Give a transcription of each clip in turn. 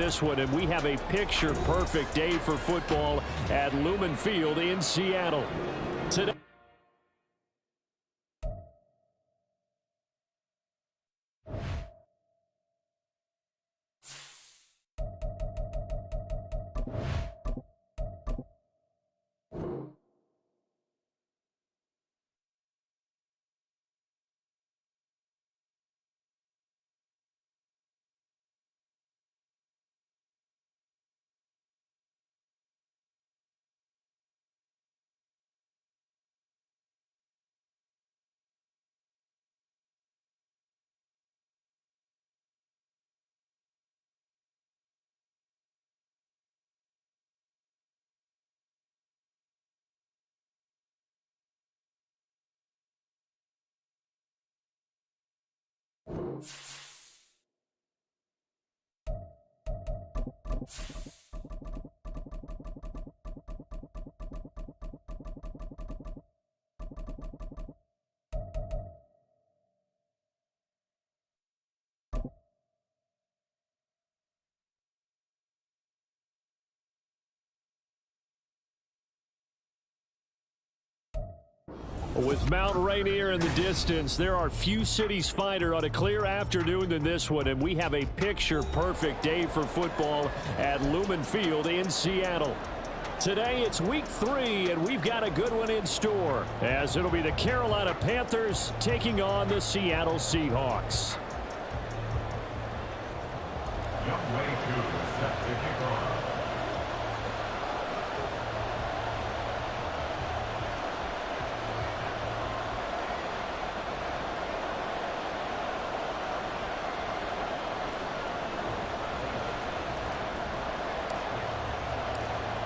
this one, and we have a picture-perfect day for football at Lumen Field in Seattle. Today, with Mount Rainier in the distance, there are few cities finer on a clear afternoon than this one, and we have a picture-perfect day for football at Lumen Field in Seattle. Today, it's week 3, and we've got a good one in store, as it'll be the Carolina Panthers taking on the Seattle Seahawks.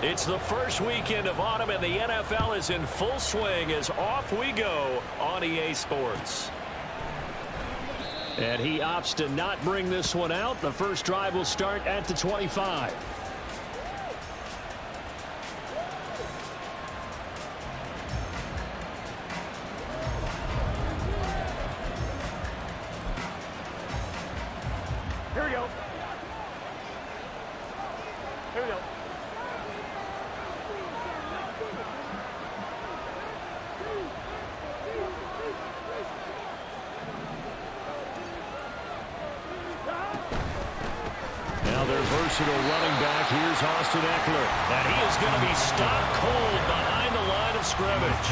It's the first weekend of autumn, and the NFL is in full swing as off we go on EA Sports. And he opts to not bring this one out. The first drive will start at the 25. Here we go. Here we go. Now their versatile running back, here's Austin Eckler. And he is going to be stopped cold behind the line of scrimmage.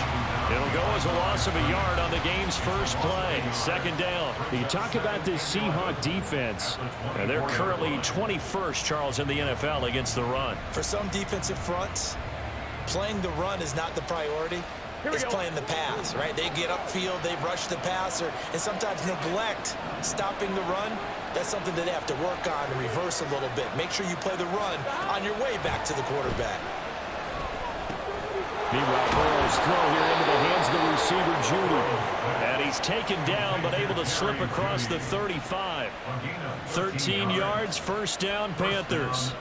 It'll go as a loss of a yard on the game's first play. Second down. You talk about this Seahawk defense, and they're currently 21st, Charles, in the NFL against the run. For some defensive fronts, playing the run is not the priority. It's playing the pass, right? They get upfield, they rush the passer, and sometimes neglect stopping the run. That's something that they have to work on and reverse a little bit. Make sure you play the run on your way back to the quarterback. Meanwhile, Burrow's throw here into the hands of the receiver, Judy. And he's taken down, but able to slip across the 35. 13 yards, first down, Panthers.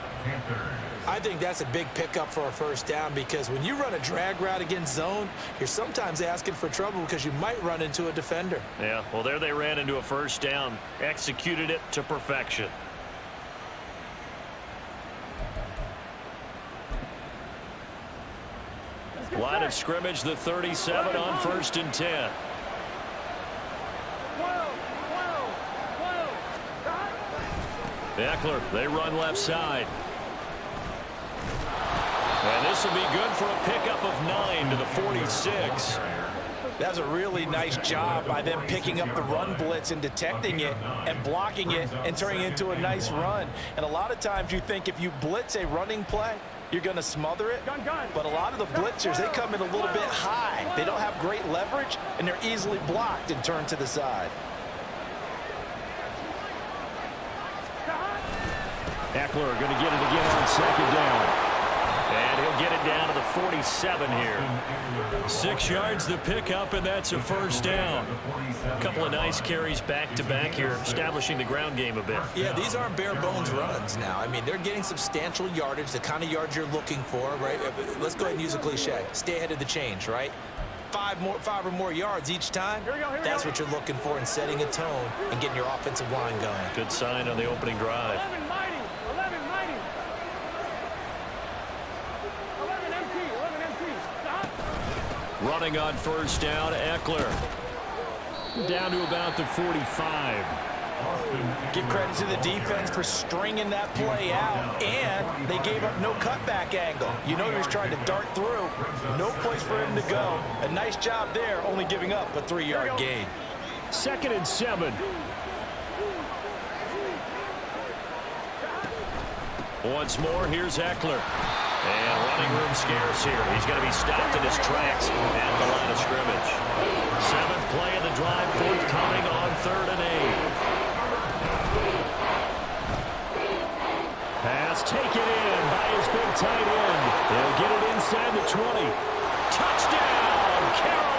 I think that's a big pickup for a first down, because when you run a drag route against zone, you're sometimes asking for trouble because you might run into a defender. Yeah, well, there they ran into a first down. Executed it to perfection. Line of scrimmage, the 37 on 1st and 10. Eckler, they run left side. And this will be good for a pickup of 9 to the 46. That's a really nice job by them picking up the run blitz and detecting it and blocking it and turning it into a nice run. And a lot of times you think if you blitz a running play, you're going to smother it. But a lot of the blitzers, they come in a little bit high. They don't have great leverage, and they're easily blocked and turned to the side. Eckler going to get it again on second down. And he'll get it down to the 47 here. 6 yards the pickup, and that's a first down. A couple of nice carries back-to-back here, establishing the ground game a bit. Yeah, these aren't bare-bones runs now. I mean, they're getting substantial yardage, the kind of yards you're looking for, right? Let's go ahead and use a cliche. Stay ahead of the change, right? Five or more yards each time. That's what you're looking for in setting a tone and getting your offensive line going. Good sign on the opening drive. Running on first down, Eckler. Down to about the 45. Give credit to the defense for stringing that play out, and they gave up no cutback angle. You know he was trying to dart through. No place for him to go. A nice job there, only giving up a 3-yard gain. 2nd and 7. Once more, here's Eckler. And running room scarce here. He's going to be stopped in his tracks at the line of scrimmage. 7th play of the drive, forthcoming on 3rd and 8. Pass taken in by his big tight end. He'll get it inside the 20. Touchdown, Carolina!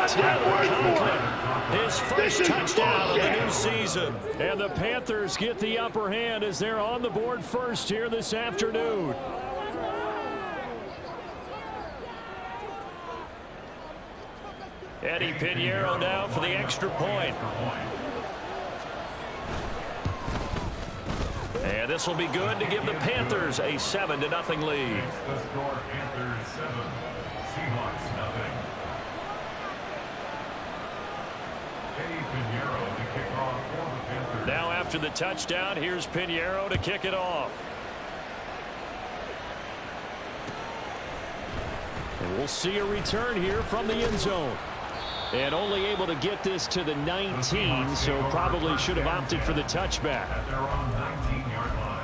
Tyler Conklin, his first touchdown of the new season. And the Panthers get the upper hand as they're on the board first here this afternoon. Eddie Pinheiro now for the extra point. And this will be good to give the Panthers a 7-0 lead. Panthers 7, Seahawks nothing. Eddie Pinheiro to kick off for the Panthers. Now after the touchdown, here's Pinheiro to kick it off. And we'll see a return here from the end zone. And only able to get this to the 19, so probably should have opted for the touchback. At their own 19-yard line.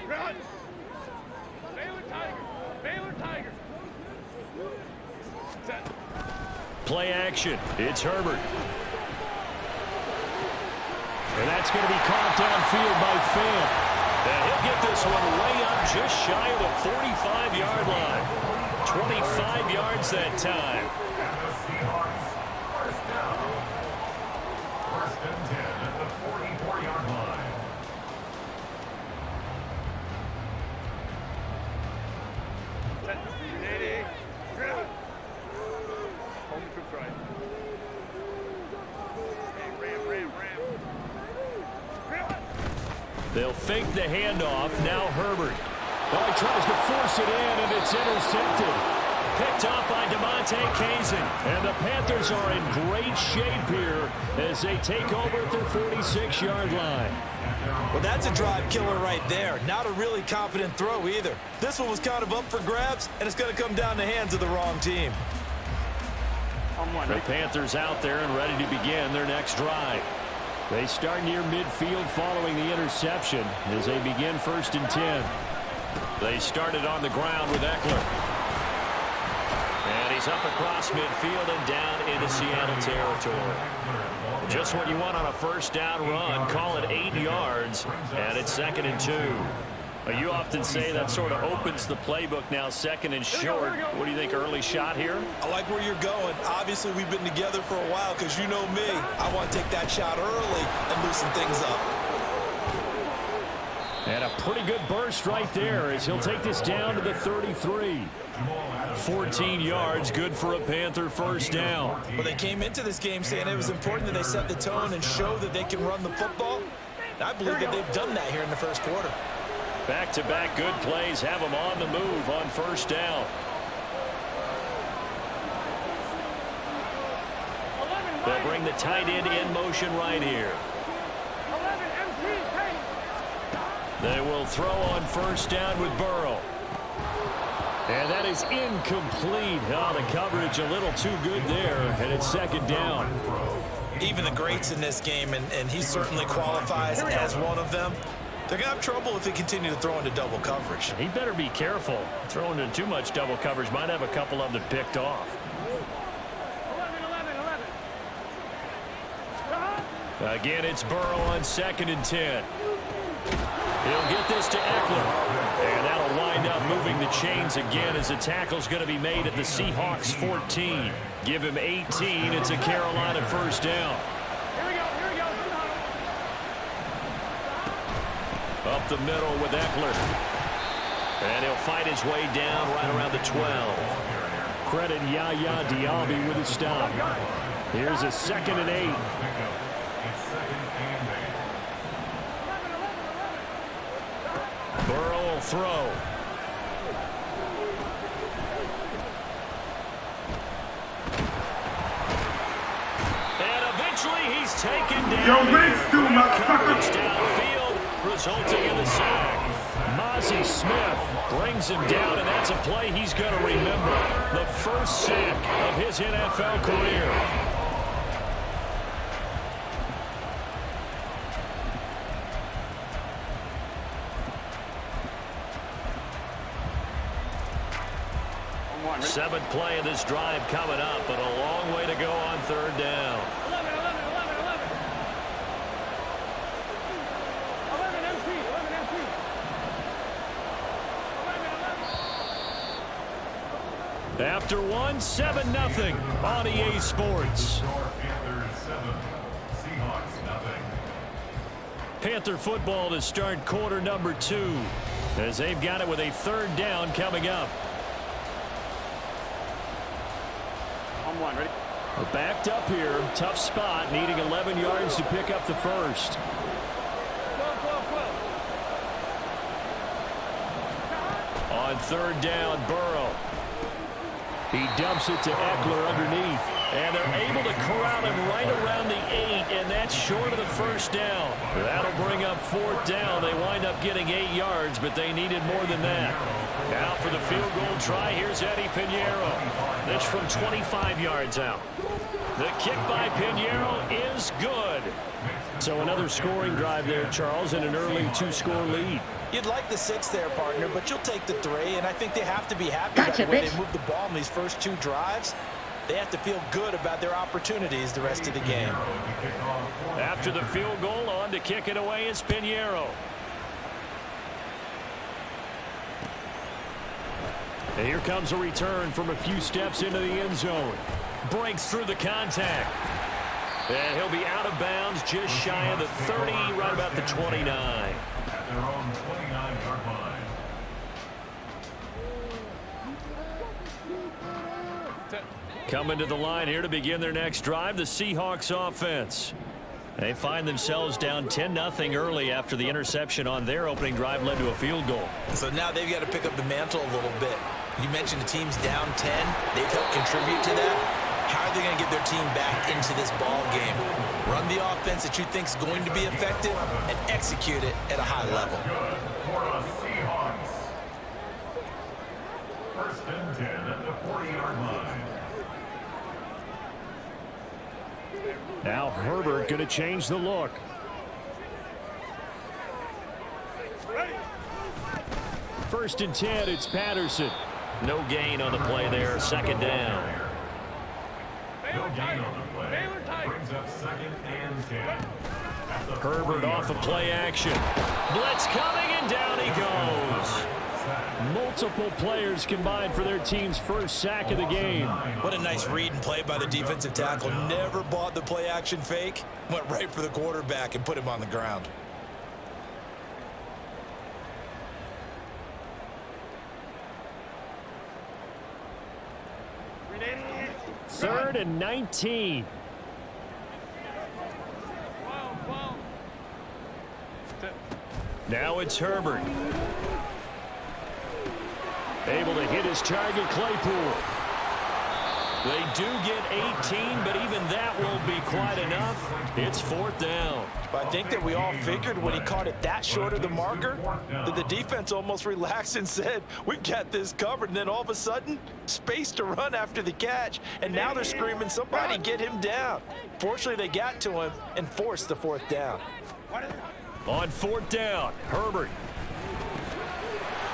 Run! Baylor Tiger! Baylor Tiger! Set. Play action. It's Herbert. And that's going to be caught downfield by Fant. And he'll get this one way up just shy of the 45-yard line. 25 yards that time. And the Seahawks first down. 1st and 10 at the 44-yard line. Set. 80. Run! Home troops right. Hey, ram. They'll fake the handoff. Now Herbert. Oh, he tries to force it in, and it's intercepted. Picked off by DeMonte Kazin. And the Panthers are in great shape here as they take over at their 46-yard line. Well, that's a drive killer right there. Not a really confident throw either. This one was kind of up for grabs, and it's going to come down the hands of the wrong team. The Panthers out there and ready to begin their next drive. They start near midfield following the interception as they begin 1st and 10. They started on the ground with Eckler. And he's up across midfield and down into Seattle territory. Just what you want on a first down run. Call it 8 yards, and it's 2nd and 2. You often say that sort of opens the playbook now, 2nd and short. What do you think, early shot here? I like where you're going. Obviously, we've been together for a while because you know me. I want to take that shot early and loosen things up. And a pretty good burst right there as he'll take this down to the 33. 14 yards, good for a Panther first down. But they came into this game saying it was important that they set the tone and show that they can run the football. And I believe that they've done that here in the first quarter. Back-to-back good plays have them on the move on first down. They'll bring the tight end in motion right here. They will throw on first down with Burrow. And that is incomplete. Oh, the coverage a little too good there, and it's 2nd down. Even the greats in this game, and he certainly qualifies as one of them, they're going to have trouble if they continue to throw into double coverage. He better be careful. Throwing into too much double coverage might have a couple of them picked off. 11. Again, it's Burrow on 2nd and 10. He'll get this to Eckler. And that'll wind up moving the chains again as the tackle's going to be made at the Seahawks 14. Give him 18. It's a Carolina first down. Here we go. Up the middle with Eckler. And he'll fight his way down right around the 12. Credit Yaya Diaby with a stop. Here's a 2nd and 8. Burrow will throw. And eventually he's taken down. Coverage downfield, resulting in the sack. Mozzie Smith brings him down, and that's a play he's going to remember. The first sack of his NFL career. Seventh play of this drive coming up, but a long way to go on 3rd down. 11 MP. After one, 7-0 on EA Sports. Panther football to start quarter number 2, as they've got it with a 3rd down coming up. On 1, ready? We're backed up here. Tough spot, needing 11 yards to pick up the first. 12. On 3rd down, Burrow. He dumps it to Eckler underneath. And they're able to corral him right around the 8, and that's short of the 1st down. That'll bring up 4th down. They wind up getting 8 yards, but they needed more than that. Now for the field goal try, here's Eddie Pinheiro. This from 25 yards out. The kick by Pinheiro is good. So another scoring drive there, Charles, and an early 2-score lead. You'd like the 6 there, partner, but you'll take the 3, and I think they have to be happy about the way they moved the ball in these first 2 drives. They have to feel good about their opportunities the rest of the game. After the field goal, on to kick it away is Pinheiro. And here comes a return from a few steps into the end zone. Breaks through the contact. And he'll be out of bounds just shy of the 30, right about the 29. At their own 29-yard line. Coming to the line here to begin their next drive, the Seahawks offense. They find themselves down 10-0 early after the interception on their opening drive led to a field goal. So now they've got to pick up the mantle a little bit. You mentioned the team's down 10. They've helped contribute to that. How are they going to get their team back into this ball game? Run the offense that you think is going to be effective and execute it at a high level. Good for the Seahawks. 1st and 10 at the 40-yard line. Now Herbert going to change the look. Ready? 1st and 10, it's Patterson. No gain on the play there, 2nd down. No gain on the play. Brings up 2nd and 10. Herbert off of play action. Blitz coming, and down he goes. Multiple players combined for their team's first sack of the game. What a nice read and play by the defensive tackle. Never bought the play action fake. Went right for the quarterback and put him on the ground. Third and 19. 12. Now it's Herbert. Able to hit his target, Claypool. They do get 18, but even that won't be quite enough. It's 4th down. But I think that we all figured when he caught it that short of the marker that the defense almost relaxed and said, we've got this covered. And then all of a sudden, space to run after the catch. And now they're screaming, somebody get him down. Fortunately, they got to him and forced the 4th down. On 4th down, Herbert.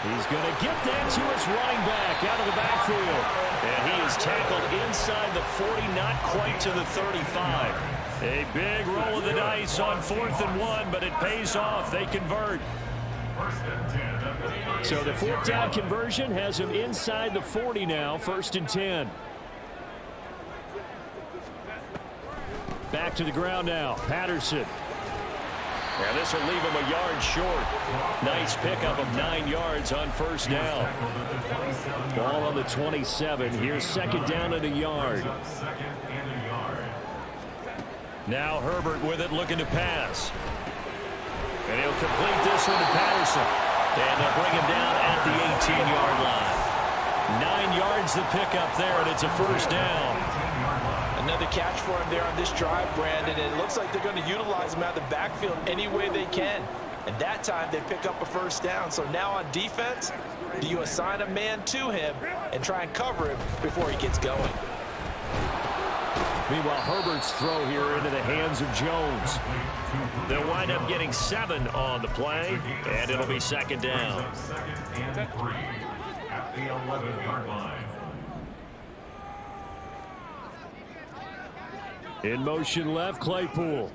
He's going to get that to his running back out of the backfield. And he is tackled inside the 40, not quite to the 35. A big roll of the dice on 4th and 1, but it pays off. They convert. So the 4th down conversion has him inside the 40 now, 1st and 10. Back to the ground now, Patterson. And this will leave him a yard short. Nice pickup of 9 yards on first down. Ball on the 27. Here's second down and a yard. Now Herbert with it, looking to pass. And he'll complete this one to Patterson. And they'll bring him down at the 18-yard line. 9 yards the pickup there, and it's a first down. Another catch for him there on this drive, Brandon. And it looks like they're going to utilize him out of the backfield any way they can. And that time they pick up a first down. So now on defense, do you assign a man to him and try and cover him before he gets going? Meanwhile, Herbert's throw here into the hands of Jones. They'll wind up getting 7 on the play, and it'll be second down. Second and 3 at the 11-yard line. In motion left, Claypool.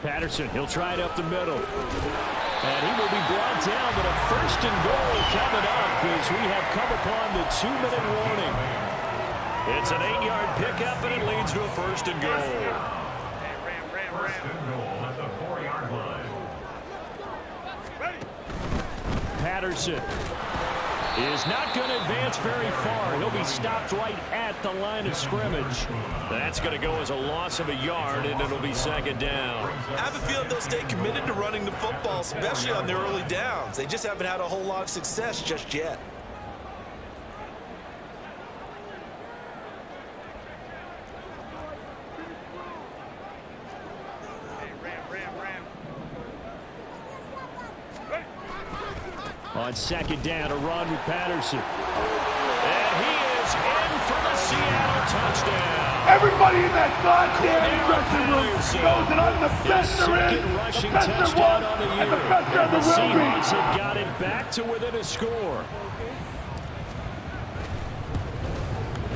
Patterson, he'll try it up the middle. And he will be brought down, but a first and goal coming up as we have come upon the 2-minute warning. It's an 8-yard pickup, and it leads to a first and goal. First and goal at the 4-yard line. Patterson is not going to advance very far. He'll be stopped right at the line of scrimmage. That's going to go as a loss of a yard, and it'll be second down. I have a feeling they'll stay committed to running the football, especially on their early downs. They just haven't had a whole lot of success just yet. On second down, a run with Patterson. And he is in for the Seattle touchdown. Everybody in that goddamn dressing room knows that I'm the best there is, Second rushing the best there touchdown was, on the and year. the best there And the ever will be. Seahawks have got it back to within a score.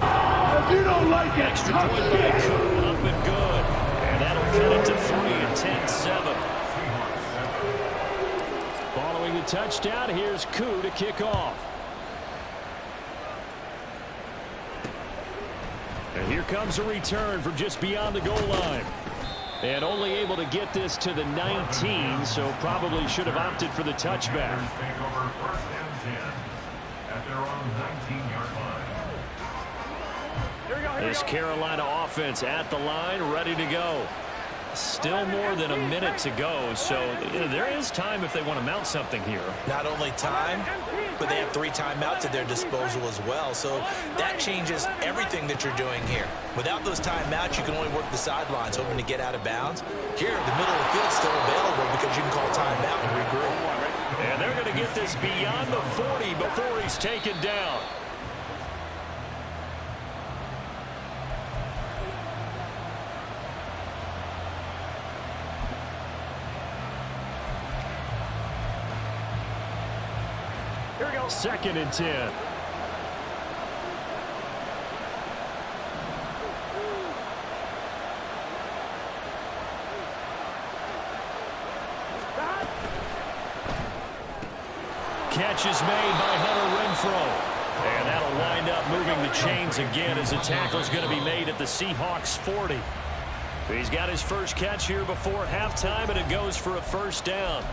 If you don't like it, Extra I'm point by scared. Cook, up and good. And that'll cut it to 3 and 10-7. Following the touchdown, here's Koo to kick off. And here comes a return from just beyond the goal line. And only able to get this to the 19, so probably should have opted for the touchback. Take over first and 10 at their own 19-yard line. This Carolina offense at the line, ready to go. Still more than a minute to go, so there is time if they want to mount something here. Not only time, but they have 3 timeouts at their disposal as well. So that changes everything that you're doing here. Without those timeouts, you can only work the sidelines, hoping to get out of bounds. Here, the middle of the field is still available because you can call timeout and regroup. And they're going to get this beyond the 40 before he's taken down. Here we go. Second and 10. Catch is made by Hunter Renfrow. And that'll wind up moving the chains again as the tackle's going to be made at the Seahawks 40. He's got his first catch here before halftime, and it goes for a first down.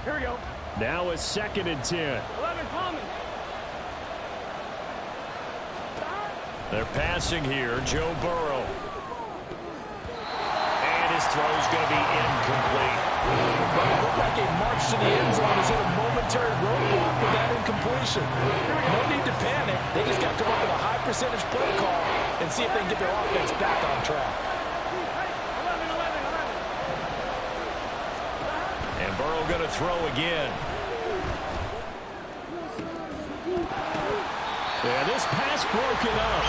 Here we go. Now a second and 10. 11 coming. They're passing here, Joe Burrow. And his throw's going to be incomplete. Looked like a march to the end zone has hit a momentary roadblock with that incompletion. No need to panic. They just got to come up with a high percentage play call and see if they can get their offense back on track. 11. And Burrow going to throw again. And this pass broken up.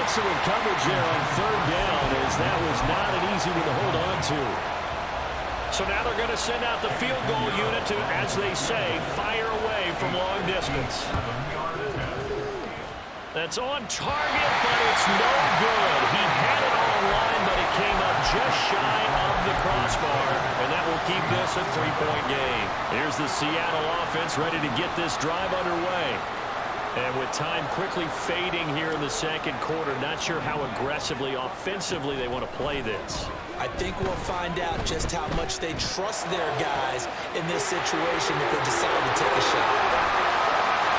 Excellent coverage there on third down, as that was not an easy one to hold on to. So now they're going to send out the field goal unit to, as they say, fire away from long distance. That's on target, but it's no good. He had it on line, but it came up just shy of the crossbar, and that will keep this a 3-point game. Here's the Seattle offense ready to get this drive underway. And with time quickly fading here in the second quarter, not sure how aggressively, offensively they want to play this. I think we'll find out just how much they trust their guys in this situation if they decide to take a shot.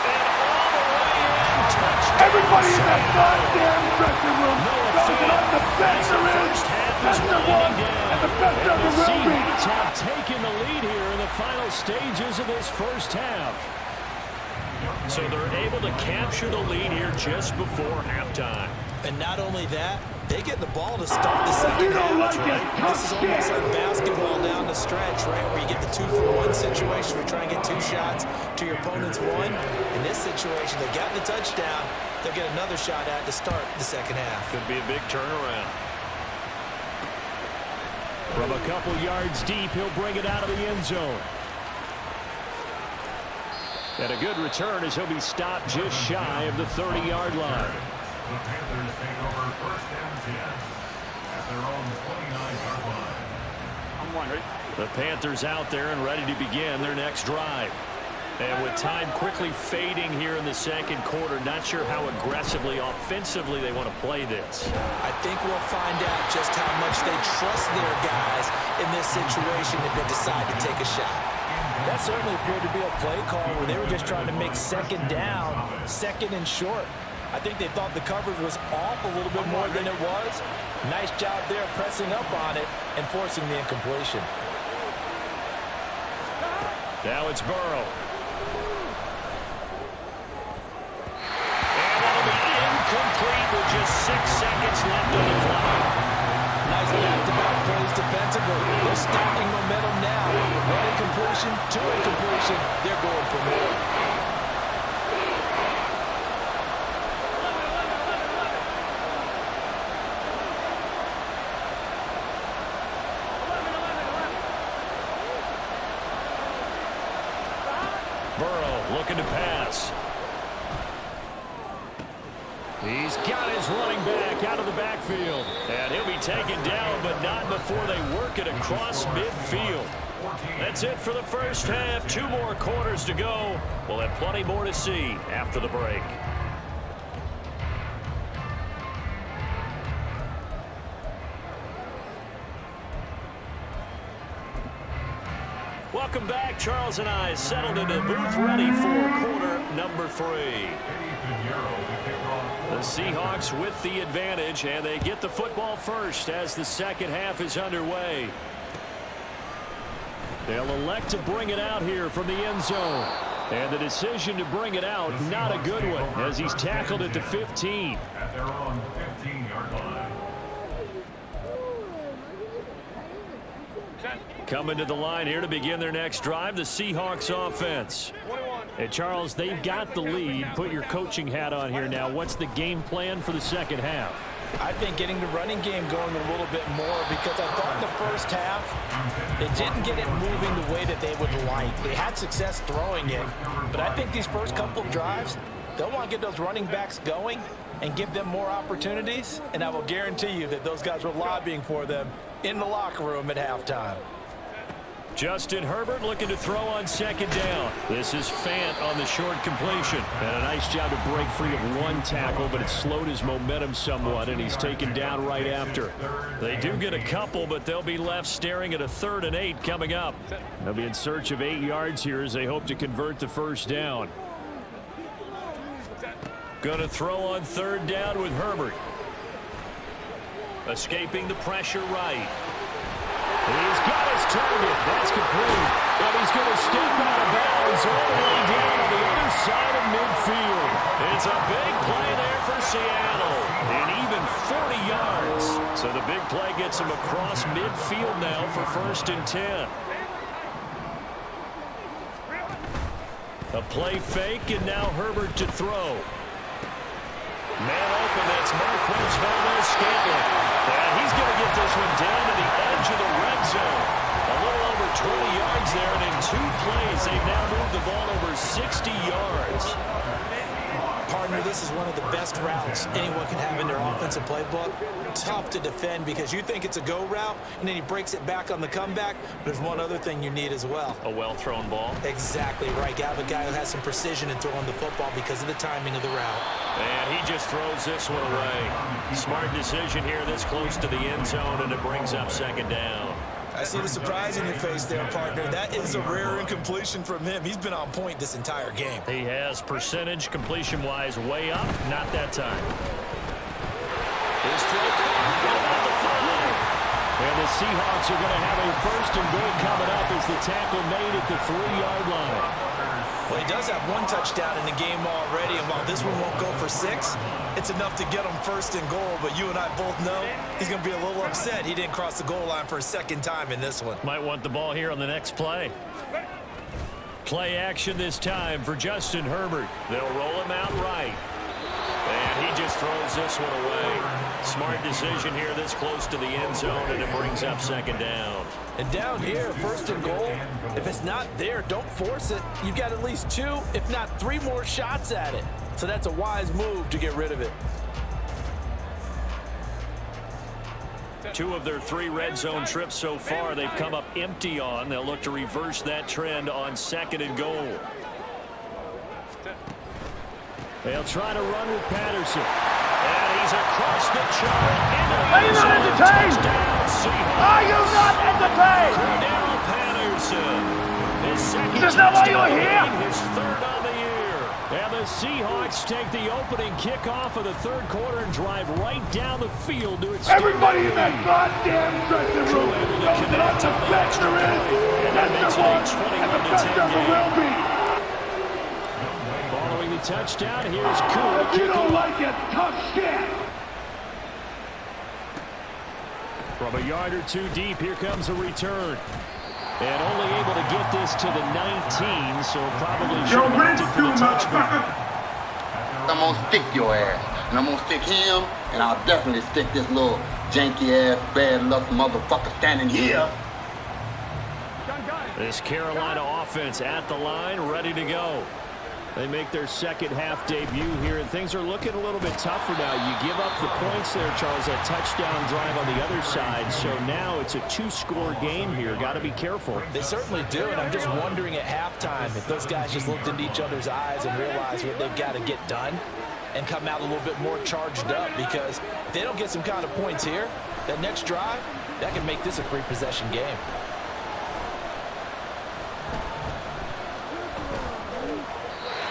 And all the way in, touchdown. Everybody in that goddamn dressing room knows that I'm the best there is, best there was, and the best there will be. Seahawks have taken the lead here in the final stages of this first half. So they're able to capture the lead here just before halftime. And not only that, they get the ball to start the second half. This is almost like basketball down the stretch, right, where you get the 2-for-1 situation where you try and get 2 shots to your opponent's 1. In this situation, they got the touchdown. They'll get another shot at to start the second half. Could be a big turnaround. From a couple yards deep, he'll bring it out of the end zone. And a good return as he'll be stopped just shy of the 30-yard line. The Panthers take over 1st and 10 at their own 29-yard line. I'm wondering. The Panthers out there and ready to begin their next drive. And with time quickly fading here in the second quarter, not sure how aggressively, offensively they want to play this. I think we'll find out just how much they trust their guys in this situation if they decide to take a shot. That certainly appeared to be a play call where they were just trying to make second down, second and short. I think they thought the coverage was off a little bit more than it was. Nice job there pressing up on it and forcing the incompletion. Now it's Burrow. And that'll be incomplete with just 6 seconds left on the clock. Nice back-to-back plays defensively. They're stacking momentum now. One incompletion, 2 incompletion. They're going for more. Burrow looking to pass. He's got his running back out of the backfield. And he'll be taken down, but not before they work it across midfield. That's it for the first half. 2 more quarters to go. We'll have plenty more to see after the break. Welcome back. Charles and I settled into the booth ready for quarter number 3. The Seahawks with the advantage, and they get the football first as the second half is underway. They'll elect to bring it out here from the end zone. And the decision to bring it out, not a good one, as he's tackled at the 15. At their own 15-yard line. Coming to the line here to begin their next drive, the Seahawks offense. And Charles, they've got the lead. Put your coaching hat on here now. What's the game plan for the second half? I think getting the running game going a little bit more, because I thought in the first half they didn't get it moving the way that they would like. They had success throwing it, but I think these first couple of drives, they'll want to get those running backs going and give them more opportunities, and I will guarantee you that those guys were lobbying for them in the locker room at halftime. Justin Herbert looking to throw on second down. This is Fant on the short completion. And a nice job to break free of 1 tackle, but it slowed his momentum somewhat, and he's taken down right after. They do get a couple, but they'll be left staring at a 3rd and 8 coming up. They'll be in search of 8 yards here as they hope to convert the first down. Going to throw on 3rd down with Herbert. Escaping the pressure right. He's got his target. That's complete. But he's going to step out of bounds all the way down on the other side of midfield. It's a big play there for Seattle. And even 40 yards. So the big play gets him across midfield now for 1st and 10. A play fake, and now Herbert to throw. Man open, that's Marquez Valdes-Scantling. And he's going to get this one down to the edge of the red zone. A little over 20 yards there, and in 2 plays, they've now moved the ball over 60 yards. Partner, this is one of the best routes anyone can have in their offensive playbook. Tough to defend because you think it's a go route, and then he breaks it back on the comeback. There's one other thing you need as well. A well-thrown ball. Exactly right. You have a guy who has some precision in throwing the football because of the timing of the route. And he just throws this one away. Smart decision here this close to the end zone, and it brings up second down. I see the surprise in your face there, partner. That is a rare incompletion from him. He's been on point this entire game. He has percentage completion-wise way up. Not that time. His throw about the 5. And the Seahawks are going to have a first and goal coming up as the tackle made at the 3-yard line. Well, he does have one touchdown in the game already, and while this one won't go for 6, it's enough to get him first and goal. But you and I both know he's going to be a little upset he didn't cross the goal line for a second time in this one. Might want the ball here on the next play. Play action this time for Justin Herbert. They'll roll him out right. And he just throws this one away. Smart decision here this close to the end zone, and it brings up second down. And down here, first and goal, if it's not there, don't force it. You've got at least 2, if not 3 more shots at it. So that's a wise move to get rid of it. 2 of their 3 red zone trips so far they've come up empty on. They'll look to reverse that trend on second and goal. They'll try to run with Patterson. And he's across the chart. Are you not entertained? Are you not entertained? Cordero Patterson. His second Is this not why you're here? His 3rd on the year. And the Seahawks take the opening kickoff of the 3rd quarter and drive right down the field to its Everybody in that goddamn dressing room knows that I'm the best there is. That's the one, and the best ever will be. Following the touchdown, here's Cool. If you don't like it, tough shit. From a yard or 2 deep, here comes a return. And only able to get this to the 19, so probably should have went for the touchback. I'm gonna stick your ass, and I'm gonna stick him, and I'll definitely stick this little janky-ass, bad luck motherfucker standing here. This Carolina offense at the line, ready to go. They make their second half debut here, and things are looking a little bit tougher now. You give up the points there, Charles, that touchdown drive on the other side. So now it's a 2-score game here. Got to be careful. They certainly do, and I'm just wondering at halftime if those guys just looked into each other's eyes and realized what they've got to get done and come out a little bit more charged up, because if they don't get some kind of points here, that next drive, that can make this a 3-possession game.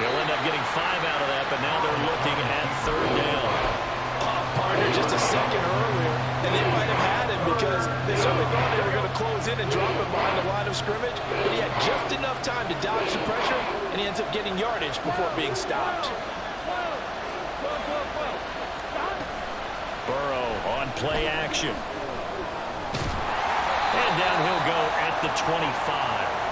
They'll end up getting 5 out of that, but now they're looking at 3rd down. Partner just a second earlier, and they might have had him because they certainly thought they were going to close in and drop him behind the line of scrimmage, but he had just enough time to dodge the pressure, and he ends up getting yardage before being stopped. Burrow on play action. And down he'll go at the 25.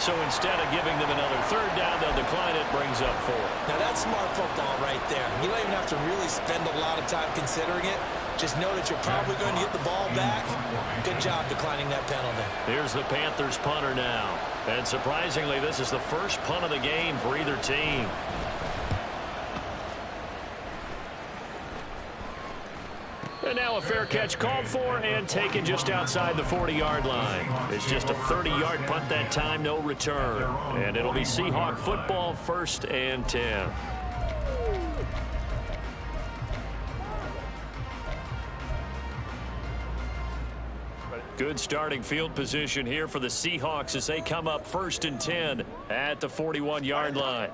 So instead of giving them another 3rd down, they'll decline it, brings up 4. Now that's smart football right there. You don't even have to really spend a lot of time considering it. Just know that you're probably going to get the ball back. Good job declining that penalty. Here's the Panthers punter now. And surprisingly, this is the first punt of the game for either team. And now a fair catch called for and taken just outside the 40-yard line. It's just a 30-yard punt that time, no return. And it'll be Seahawk football, 1st and 10. Good starting field position here for the Seahawks as they come up 1st and 10 at the 41-yard line.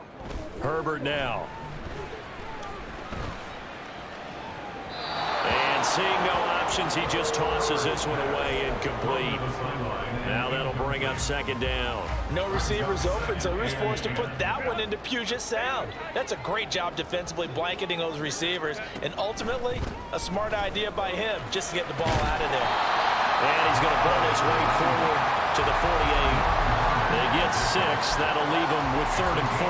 Herbert now. And seeing no options, he just tosses this one away, incomplete. Now that'll bring up 2nd down. No receivers open, so he's forced to put that one into Puget Sound. That's a great job defensively blanketing those receivers, and ultimately a smart idea by him just to get the ball out of there. And he's going to burn his way forward to the 48. They get 6. That'll leave them with 3rd and 4.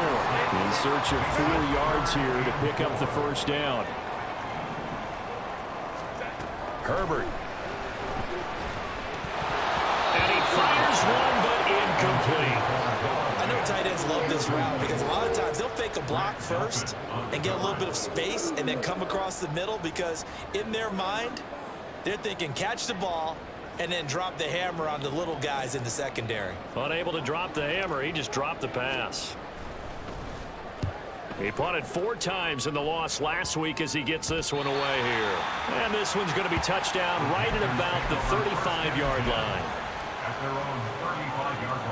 In search of 4 yards here to pick up the 1st down. Herbert. And he fires one, but incomplete. I know tight love this route because a lot of times they'll fake a block first and get a little bit of space and then come across the middle because in their mind, they're thinking catch the ball and then drop the hammer on the little guys in the secondary. Unable to drop the hammer, he just dropped the pass. He punted 4 times in the loss last week as he gets this one away here. And this one's going to be touchdown right at about the 35-yard line. At their own 35-yard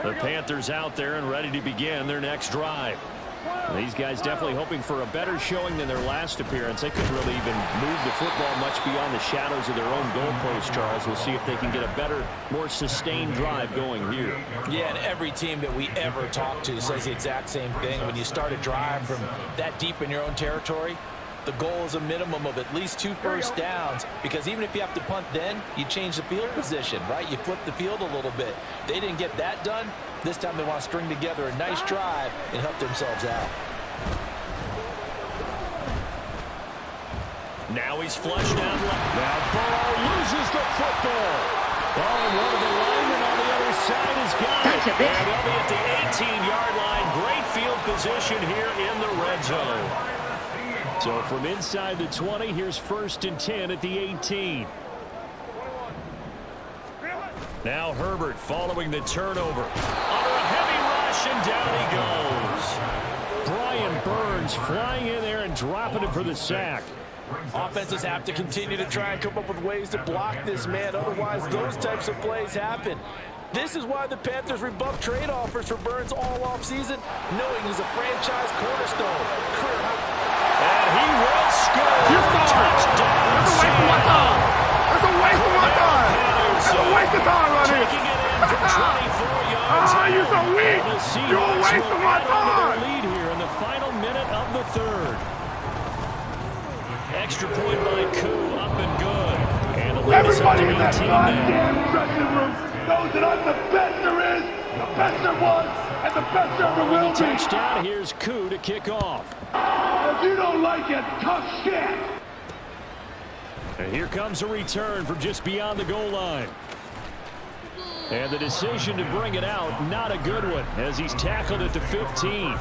line. The Panthers out there and ready to begin their next drive. These guys definitely hoping for a better showing than their last appearance. They couldn't really even move the football much beyond the shadows of their own goalpost, Charles. We'll see if they can get a better, more sustained drive going here. Yeah, and every team that we ever talk to says the exact same thing. When you start a drive from that deep in your own territory, the goal is a minimum of at least 2 first downs, because even if you have to punt then, you change the field position, right? You flip the field a little bit. They didn't get that done. This time they want to string together a nice drive and help themselves out. Now he's flushed down left. Now Burrow loses the football. Oh, and one of the linemen on the other side has got it. And they'll be at the 18-yard line. Great field position here in the red zone. So from inside the 20, here's 1st and 10 at the 18. Now Herbert following the turnover. Under a heavy rush, and down he goes. Brian Burns flying in there and dropping it for the sack. Offenses have to continue to try and come up with ways to block this man. Otherwise, those types of plays happen. This is why the Panthers rebuffed trade offers for Burns all offseason, knowing he's a franchise cornerstone. And he will score. Touchdown. That's a waste of my time. That's a waste of my time. That's a waste of time right here. Taking it in from 24 yards. You're so weak. You're a waste of my time. Lead here in the final minute of the 3rd. Extra point by Koo, up and good. And everybody in that goddamn dressing room knows that I'm the best there is, the best there was, and the best there ever will be. Touchdown. Here's Koo to kick off. If you don't like it, tough shit. And here comes a return from just beyond the goal line. And the decision to bring it out, not a good one, as he's tackled at the 15.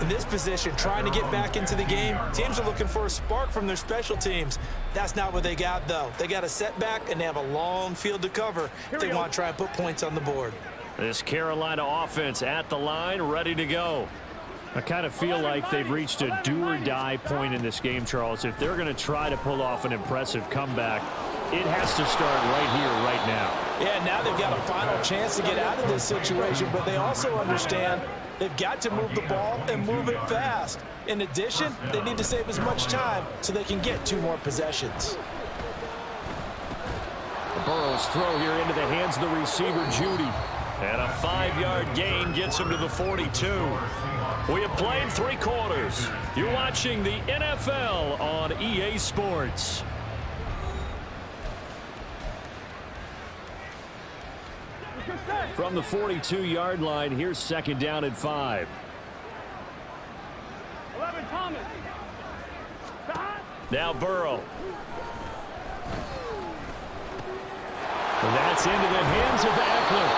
In this position, trying to get back into the game, teams are looking for a spark from their special teams. That's not what they got, though. They got a setback, and they have a long field to cover if they want to try and put points on the board. This Carolina offense at the line, ready to go. I kind of feel like they've reached a do-or-die point in this game, Charles. If they're going to try to pull off an impressive comeback, it has to start right here, right now. Yeah, now they've got a final chance to get out of this situation, but they also understand they've got to move the ball and move it fast. In addition, they need to save as much time so they can get 2 more possessions. Burrow's throw here into the hands of the receiver, Judy. And a 5-yard gain gets him to the 42. We have played 3 quarters. You're watching the NFL on EA Sports. From the 42-yard line, here's 2nd down and 5. 11, Thomas. Now Burrow. And that's into the hands of Eckler.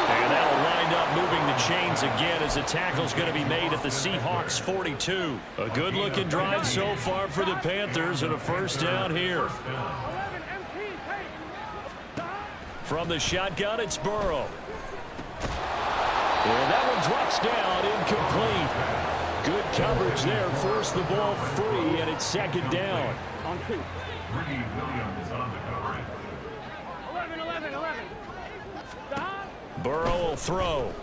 And that'll wind up moving the chains again as the tackle's going to be made at the Seahawks 42. A good-looking drive so far for the Panthers and a 1st down here. From the shotgun, it's Burrow. And that one drops down, incomplete. Good coverage there, forced the ball free, and it's 2nd down. On 2. Ricky Williams on the coverage. 11. Burrow will throw.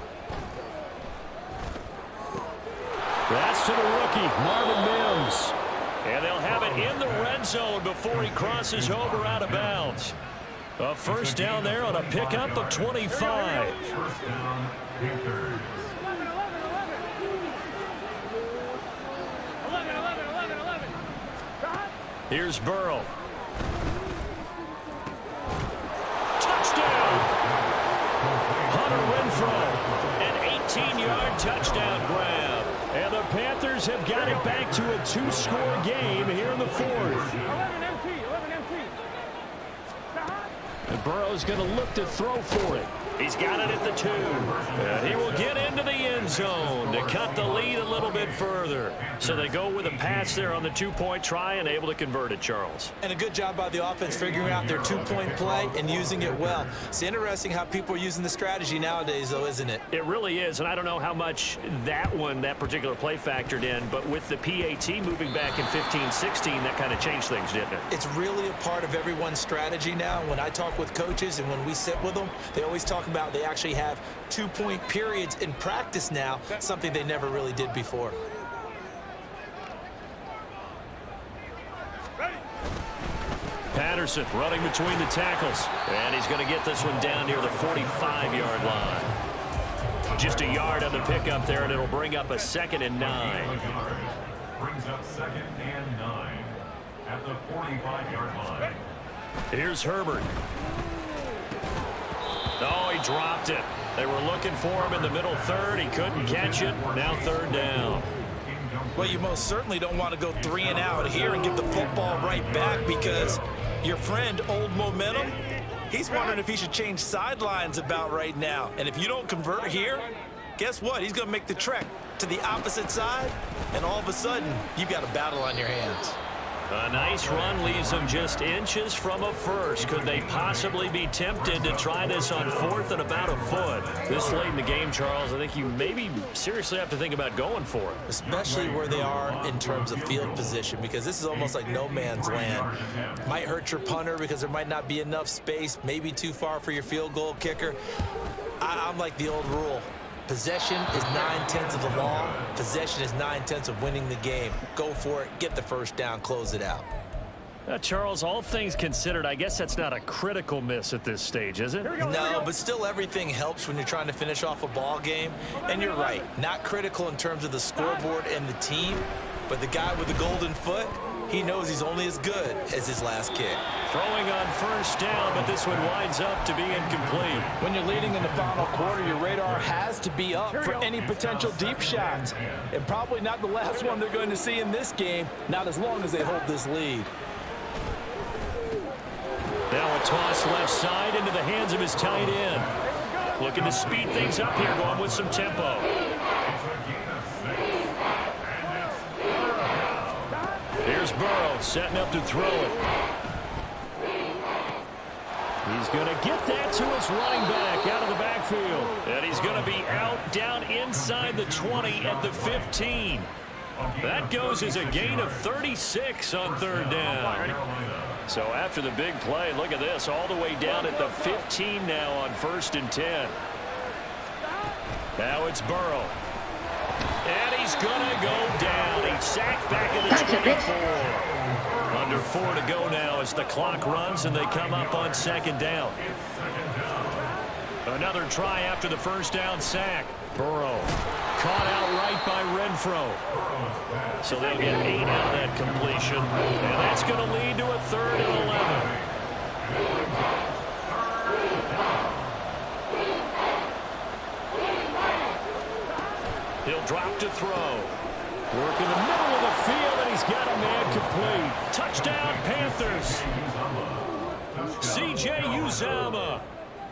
That's to the rookie, Marvin Mims. And they'll have it in the red zone before he crosses over out of bounds. A 1st down there on a pickup of 25. 1st down, Panthers. 11. Here's Burrow. Touchdown! Hunter Renfrow, an 18-yard touchdown grab. And the Panthers have got it back to a 2-score game here in the 4th. 11 MT. And Burrow's going to look to throw for it. He's got it at the 2. And he will get into the end zone to cut the lead a little bit further. So they go with a pass there on the 2-point try and able to convert it, Charles. And a good job by the offense figuring out their 2-point play and using it well. It's interesting how people are using the strategy nowadays, though, isn't it? It really is, and I don't know how much that particular play factored in, but with the PAT moving back in 15-16, that kind of changed things, didn't it? It's really a part of everyone's strategy now. When I talk with coaches and when we sit with them, they always talk about they actually have 2-point periods in practice now, something they never really did before. Patterson running between the tackles, and he's going to get this one down near the 45-yard line. Just a yard on the pickup there, and it'll bring up a 2nd and 9. Brings up 2nd and 9 at the 45-yard line. Here's Herbert. Oh, he dropped it. They were looking for him in the middle third. He couldn't catch it. Now 3rd down. Well, you most certainly don't want to go 3 and out here and give the football right back, because your friend, Old Momentum, he's wondering if he should change sidelines about right now. And if you don't convert here, guess what? He's going to make the trek to the opposite side, and all of a sudden, you've got a battle on your hands. A nice run leaves them just inches from a first. Could they possibly be tempted to try this on 4th and about a foot? This late in the game, Charles, I think you maybe seriously have to think about going for it. Especially where they are in terms of field position, because this is almost like no man's land. Might hurt your punter because there might not be enough space, maybe too far for your field goal kicker. I'm like the old rule. Possession is 9/10 of the law. Possession is 9/10 of winning the game. Go for it, get the first down, close it out. Charles, all things considered, I guess that's not a critical miss at this stage, is it? No, but still everything helps when you're trying to finish off a ball game. And you're right, not critical in terms of the scoreboard and the team, but the guy with the golden foot, he knows he's only as good as his last kick. Throwing on 1st down, but this one winds up to be incomplete. When you're leading in the final quarter, your radar has to be up for any potential deep shots. And probably not the last one they're going to see in this game, not as long as they hold this lead. Now a toss left side into the hands of his tight end. Looking to speed things up here, going with some tempo. Here's Burrow setting up to throw it. He's going to get that to his running back out of the backfield. And he's going to be out down inside the 20 at the 15. That goes as a gain of 36 on 3rd down. So after the big play, look at this, all the way down at the 15 now on 1st and 10. Now it's Burrow. And he's going to go down. He's sacked back at the 24. Under 4 to go now as the clock runs and they come up on 2nd down. Another try after the 1st down sack. Burrow caught out right by Renfro. So they'll get 8 out of that completion. And that's going to lead to a 3rd and 11. He'll drop to throw. Work in the middle of the field, and he's got a man complete. Touchdown, Panthers. C.J. Uzomah,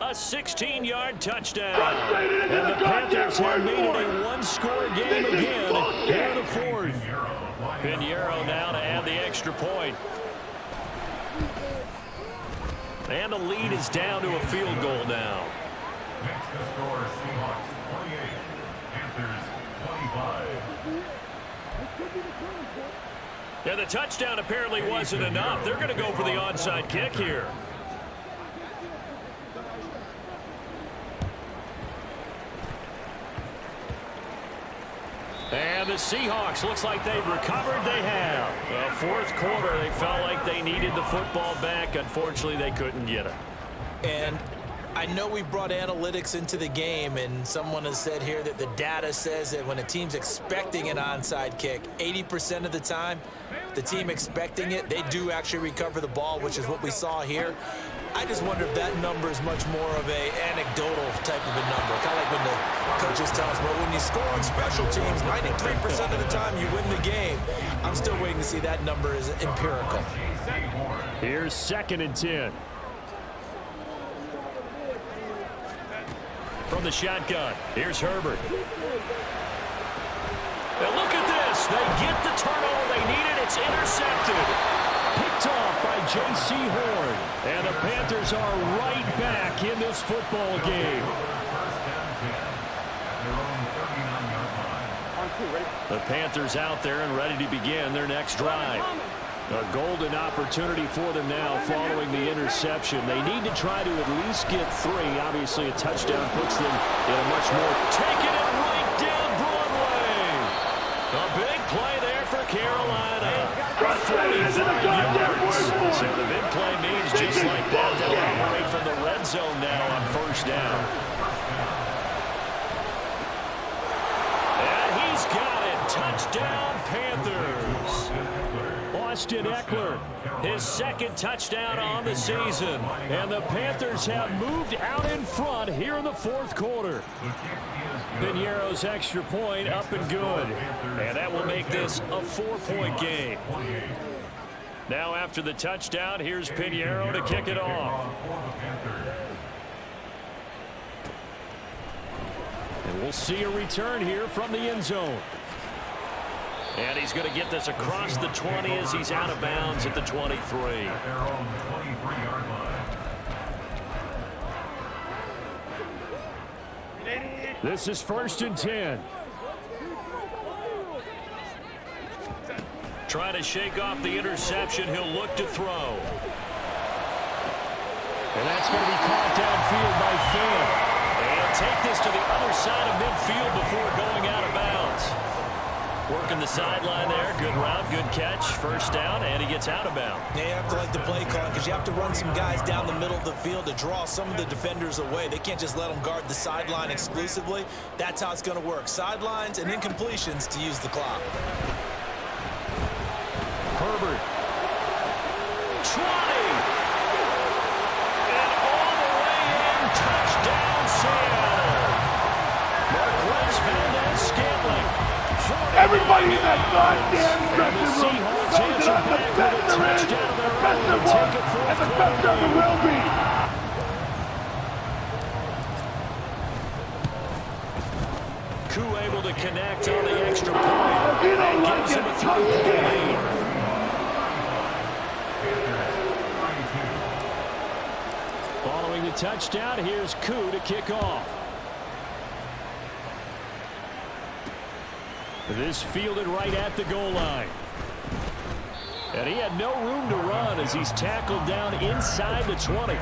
a 16-yard touchdown. And the Panthers have made it a one-score game again here in the 4th. Pinheiro now to add the extra point. And the lead is down to a field goal now. Next to score, Seahawks 28, Panthers 25. Yeah, the touchdown apparently wasn't enough. They're going to go for the onside kick here. And the Seahawks, looks like they've recovered. They have. The 4th quarter, they felt like they needed the football back. Unfortunately, they couldn't get it. And I know we brought analytics into the game, and someone has said here that the data says that when a team's expecting an onside kick, 80% of the time, the team expecting it, they do actually recover the ball, which is what we saw here. I just wonder if that number is much more of a anecdotal type of a number. Kind of like when the coaches tell us, well, when you score on special teams, 93% of the time you win the game. I'm still waiting to see that number is empirical. Here's 2nd and 10. from the shotgun. Here's Herbert. And look at this. They get the turnover they needed. It's intercepted. Picked off by J.C. Horn. And the Panthers are right back in this football game. The Panthers out there and ready to begin their next drive. A golden opportunity for them now following the interception. They need to try to at least get 3. Obviously, a touchdown puts them in a much more... Taking it right down Broadway. A big play there for Carolina. 45 yards. So the big play means just like that, they'll operate from the red zone now on first down. And he's got it. Touchdown, Panthers. Austin Eckler, his second touchdown on the season. And the Panthers have moved out in front here in the fourth quarter. Piñeiro's extra point up and good. And that will make this a 4-point game. Now after the touchdown, here's Piñeiro to kick it off. And we'll see a return here from the end zone. And he's going to get this across the 20 as he's out of bounds at the 23. This is 1st and 10. Trying to shake off the interception. He'll look to throw. And that's going to be caught downfield by Phil. And take this to the other side of midfield before going out of bounds. Working the sideline there. Good route, good catch. First down, and he gets out of bounds. Yeah, you have to like the play call because you have to run some guys down the middle of the field to draw some of the defenders away. They can't just let them guard the sideline exclusively. That's how it's going to work. Sidelines and incompletions to use the clock. Herbert. 20. And all the way in. Touchdown, Seattle. Marquez Valdez-Scantling. Everybody in that goddamn dressing room knows that I'm the best there is, best there was, and the best there ever will be. Koo able to connect on the extra point. You don't And like gives it, him a touch 3-point lead. Following the touchdown, here's Koo to kick off. This fielded right at the goal line. And he had no room to run as he's tackled down inside the 20.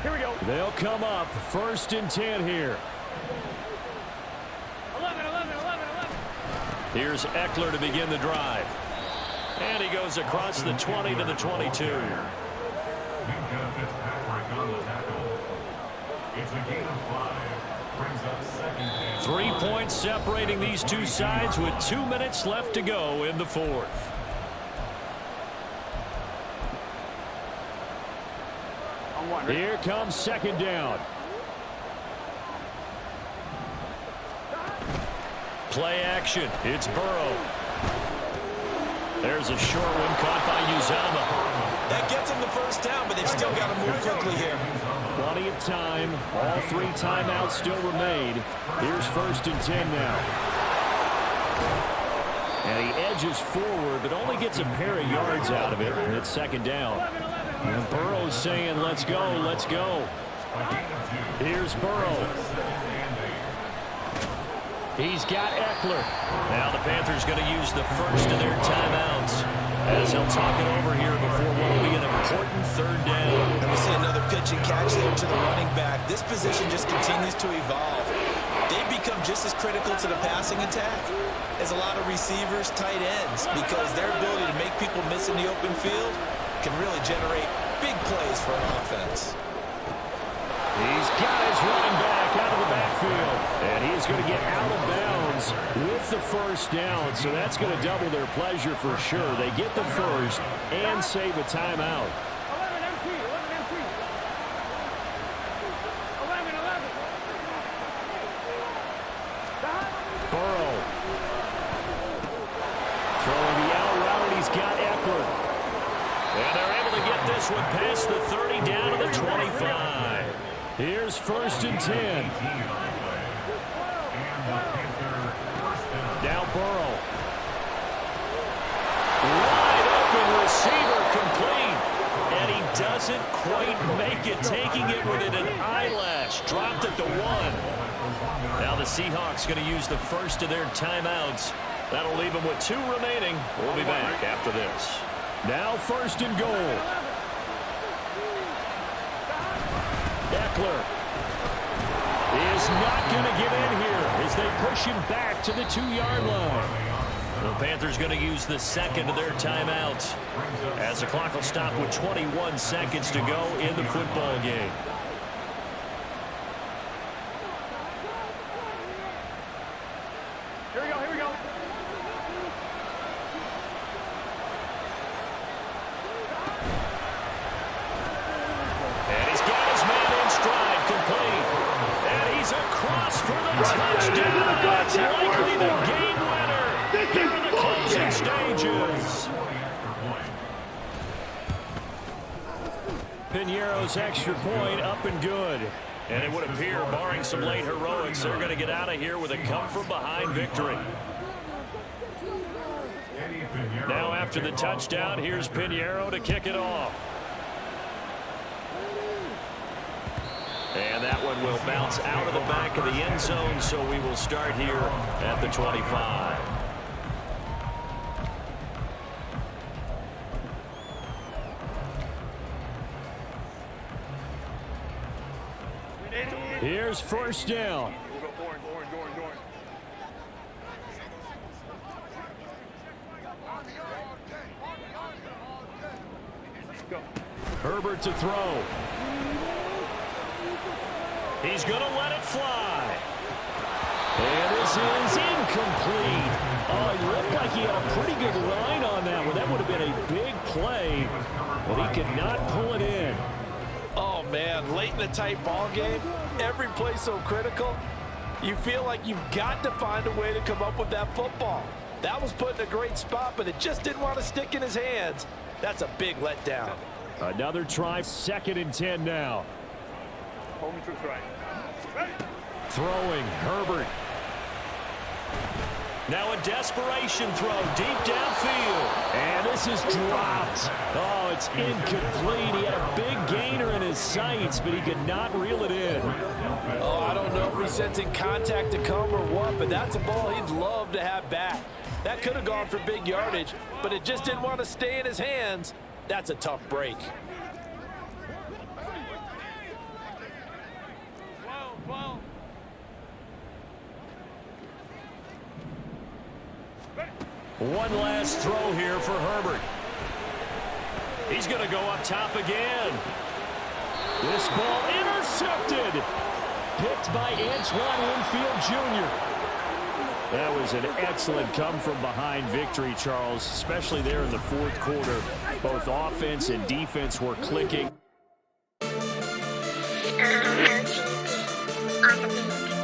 Here we go. They'll come up 1st and 10 here. 11. Here's Eckler to begin the drive. And he goes across the 20 to the 22. It's a gain of 5. Brings up 2nd and 3 points separating these two sides with 2 minutes left to go in the fourth. Here comes 2nd down. Play action. It's Burrow. There's a short one caught by Uzama. That gets them the first down, but they've still got to move quickly here. Plenty of time. All 3 timeouts still remain. Here's 1st and 10 now. And he edges forward, but only gets a pair of yards out of it. And it's 2nd down. And Burrow's saying, let's go, let's go. Here's Burrow. He's got Eckler. Now the Panthers going to use the first of their timeouts as he'll talk it over here before what will be an important 3rd down. And we see another pitch and catch there to the running back. This position just continues to evolve. They've become just as critical to the passing attack as a lot of receivers, tight ends, because their ability to make people miss in the open field can really generate big plays for an offense. He's got his running back out of the backfield. And he's going to get out of bounds with the first down. So that's going to double their pleasure for sure. They get the first and save a timeout. 11 empty. 11. Burrow. this one past the 30 down to the 25. Here's 1st and 10. Now Burrow. Wide open receiver complete. And he doesn't quite make it, taking it within an eyelash. Dropped at the 1. Now the Seahawks going to use the first of their timeouts. That'll leave them with 2 remaining. We'll be back after this. Now 1st and goal. Eckler is not going to get in here as they push him back to the 2-yard line. The Panthers going to use the second of their timeouts as the clock will stop with 21 seconds to go in the football game. Here we go, here we go. And he's got his man in stride, complete. And he's across for the touchdown. That's likely the game winner. Here in the closing stages. Piñeiro's extra point up and good. And it would appear, barring some late heroics, they're going to get out of here with a come-from-behind victory. Now after the touchdown, here's Piñeiro to kick it off. And that one will bounce out of the back of the end zone, so we will start here at the 25. Here's 1st down. Herbert to throw. He's going to let it fly. And this is incomplete. Oh, it looked like he had a pretty good line on that one. That would have been a big play, but he could not pull it in. Oh, man, late in the tight ball game, every play so critical, you feel like you've got to find a way to come up with that football. That was put in a great spot, but it just didn't want to stick in his hands. That's a big letdown. Another try, 2nd and 10 now. Hold me to the right. Throwing, Herbert. Now a desperation throw deep downfield. And this is dropped. Oh, it's incomplete. He had a big gainer in his sights, but he could not reel it in. Oh, I don't know if he's sensing contact to come or what, but that's a ball he'd love to have back. That could have gone for big yardage, but it just didn't want to stay in his hands. That's a tough break. One last throw here for Herbert. He's going to go up top again. This ball intercepted. Picked by Antoine Winfield Jr. That was an excellent come-from-behind victory, Charles, especially there in the 4th quarter. Both offense and defense were clicking. On the beat.